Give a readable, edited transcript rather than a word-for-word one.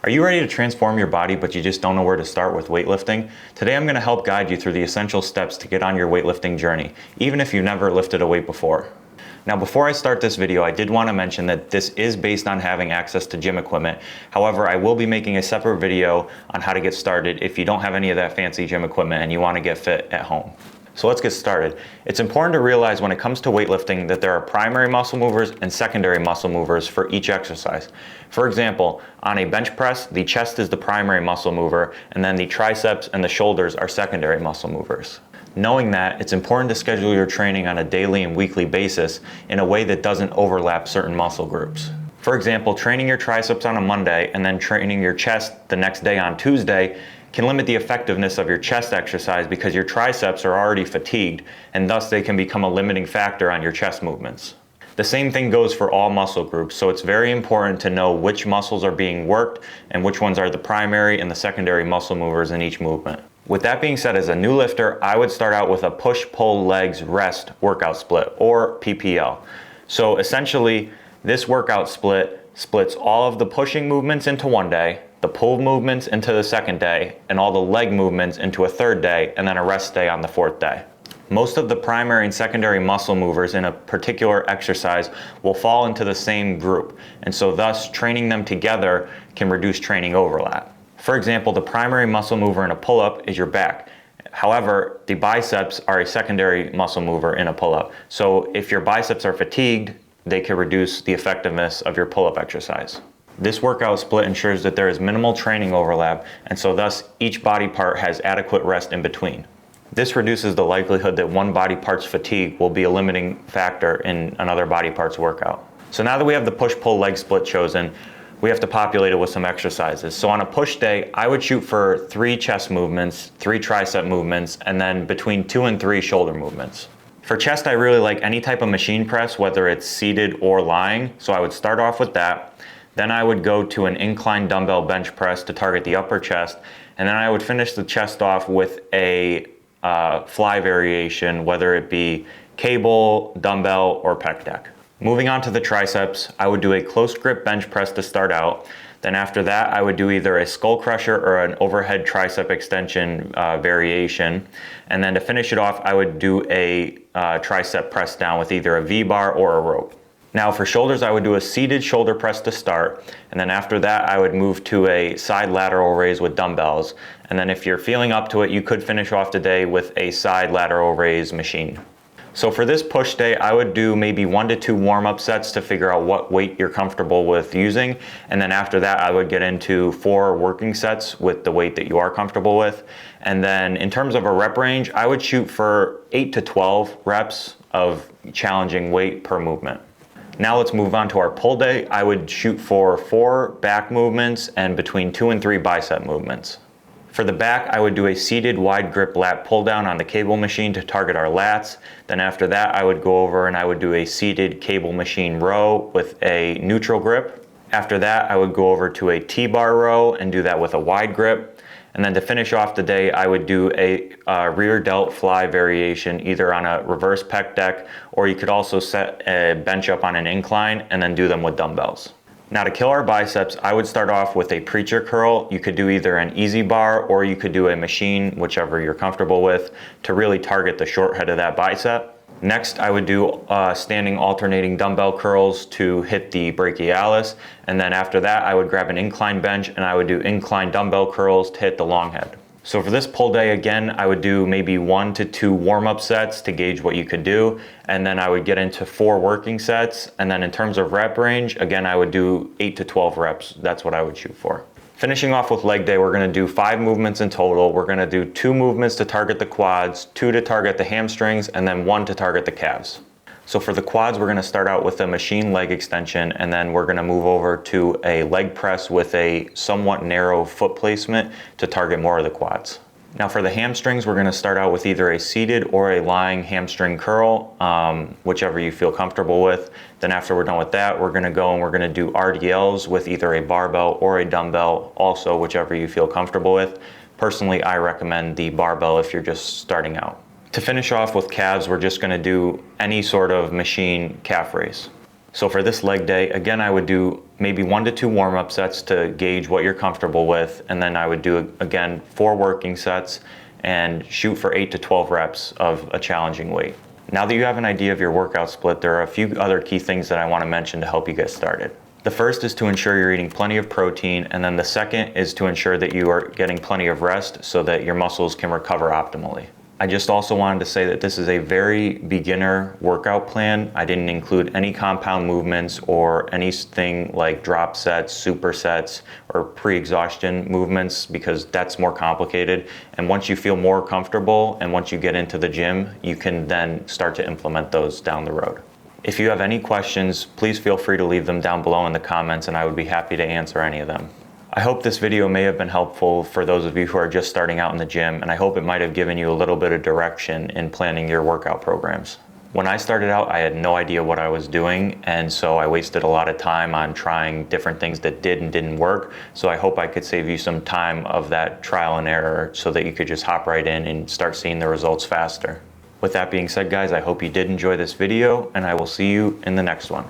Are you ready to transform your body but you just don't know where to start with weightlifting? Today I'm going to help guide you through the essential steps to get on your weightlifting journey, even if you've never lifted a weight before. Now before I start this video, I did want to mention that this is based on having access to gym equipment. However, I will be making a separate video on how to get started if you don't have any of that fancy gym equipment and you want to get fit at home. So let's get started. It's important to realize when it comes to weightlifting that there are primary muscle movers and secondary muscle movers for each exercise. For example, on a bench press, the chest is the primary muscle mover, and then the triceps and the shoulders are secondary muscle movers. Knowing that, it's important to schedule your training on a daily and weekly basis in a way that doesn't overlap certain muscle groups. For example, training your triceps on a Monday and then training your chest the next day on Tuesday can limit the effectiveness of your chest exercise because your triceps are already fatigued, and thus they can become a limiting factor on your chest movements. The same thing goes for all muscle groups, so it's very important to know which muscles are being worked and which ones are the primary and the secondary muscle movers in each movement. With that being said, as a new lifter, I would start out with a push-pull legs rest workout split, or PPL. So essentially, this workout split splits all of the pushing movements into one day, the pull movements into the second day, and all the leg movements into a third day, and then a rest day on the fourth day. Most of the primary and secondary muscle movers in a particular exercise will fall into the same group, and so thus training them together can reduce training overlap. For example, the primary muscle mover in a pull-up is your back. However, the biceps are a secondary muscle mover in a pull-up. So if your biceps are fatigued, they can reduce the effectiveness of your pull-up exercise. This workout split ensures that there is minimal training overlap, and so thus each body part has adequate rest in between. This reduces the likelihood that one body part's fatigue will be a limiting factor in another body part's workout. So now that we have the push-pull leg split chosen, we have to populate it with some exercises. So on a push day, I would shoot for 3 chest movements, 3 tricep movements, and then between 2 and 3 shoulder movements. For chest, I really like any type of machine press, whether it's seated or lying, so I would start off with that. Then I would go to an incline dumbbell bench press to target the upper chest, and then I would finish the chest off with a fly variation, whether it be cable, dumbbell, or pec deck. Moving on to the triceps, I would do a close grip bench press to start out. Then after that, I would do either a skull crusher or an overhead tricep extension variation. And then to finish it off, I would do a tricep press down with either a V-bar or a rope. Now for shoulders, I would do a seated shoulder press to start, and then after that I would move to a side lateral raise with dumbbells, and then if you're feeling up to it, you could finish off the day with a side lateral raise machine. So for this push day, I would do maybe 1 to 2 warm-up sets to figure out what weight you're comfortable with using, and then after that I would get into 4 working sets with the weight that you are comfortable with. And then in terms of a rep range, I would shoot for 8 to 12 reps of challenging weight per movement. Now let's move on to our pull day. I would shoot for 4 back movements and between 2 and 3 bicep movements. For the back, I would do a seated wide grip lat pull down on the cable machine to target our lats. Then after that, I would go over and I would do a seated cable machine row with a neutral grip. After that, I would go over to a T-bar row and do that with a wide grip. And then to finish off the day, I would do a rear delt fly variation, either on a reverse pec deck, or you could also set a bench up on an incline and then do them with dumbbells. Now to kill our biceps, I would start off with a preacher curl. You could do either an easy bar or you could do a machine, whichever you're comfortable with, to really target the short head of that bicep. Next, I would do standing alternating dumbbell curls to hit the brachialis. And then after that, I would grab an incline bench and I would do incline dumbbell curls to hit the long head. So for this pull day, again, I would do maybe 1 to 2 warm-up sets to gauge what you could do. And then I would get into 4 working sets. And then in terms of rep range, again, I would do 8 to 12 reps. That's what I would shoot for. Finishing off with leg day, we're going to do 5 movements in total. We're going to do 2 movements to target the quads, 2 to target the hamstrings, and then 1 to target the calves. So for the quads, we're going to start out with a machine leg extension, and then we're going to move over to a leg press with a somewhat narrow foot placement to target more of the quads. Now for the hamstrings, we're going to start out with either a seated or a lying hamstring curl, whichever you feel comfortable with. Then after we're done with that, we're going to go and we're going to do RDLs with either a barbell or a dumbbell, also whichever you feel comfortable with. Personally, I recommend the barbell if you're just starting out. To finish off with calves, we're just going to do any sort of machine calf raise. So for this leg day, again, I would do maybe 1 to 2 warm-up sets to gauge what you're comfortable with. And then I would do, again, 4 working sets and shoot for 8 to 12 reps of a challenging weight. Now that you have an idea of your workout split, there are a few other key things that I want to mention to help you get started. The first is to ensure you're eating plenty of protein, and then the second is to ensure that you are getting plenty of rest so that your muscles can recover optimally. I just also wanted to say that this is a very beginner workout plan. I didn't include any compound movements or anything like drop sets, supersets, or pre-exhaustion movements because that's more complicated. And once you feel more comfortable and once you get into the gym, you can then start to implement those down the road. If you have any questions, please feel free to leave them down below in the comments and I would be happy to answer any of them. I hope this video may have been helpful for those of you who are just starting out in the gym, and I hope it might have given you a little bit of direction in planning your workout programs. When I started out, I had no idea what I was doing, and so I wasted a lot of time on trying different things that did and didn't work. So I hope I could save you some time of that trial and error so that you could just hop right in and start seeing the results faster. With that being said, guys, I hope you did enjoy this video, and I will see you in the next one.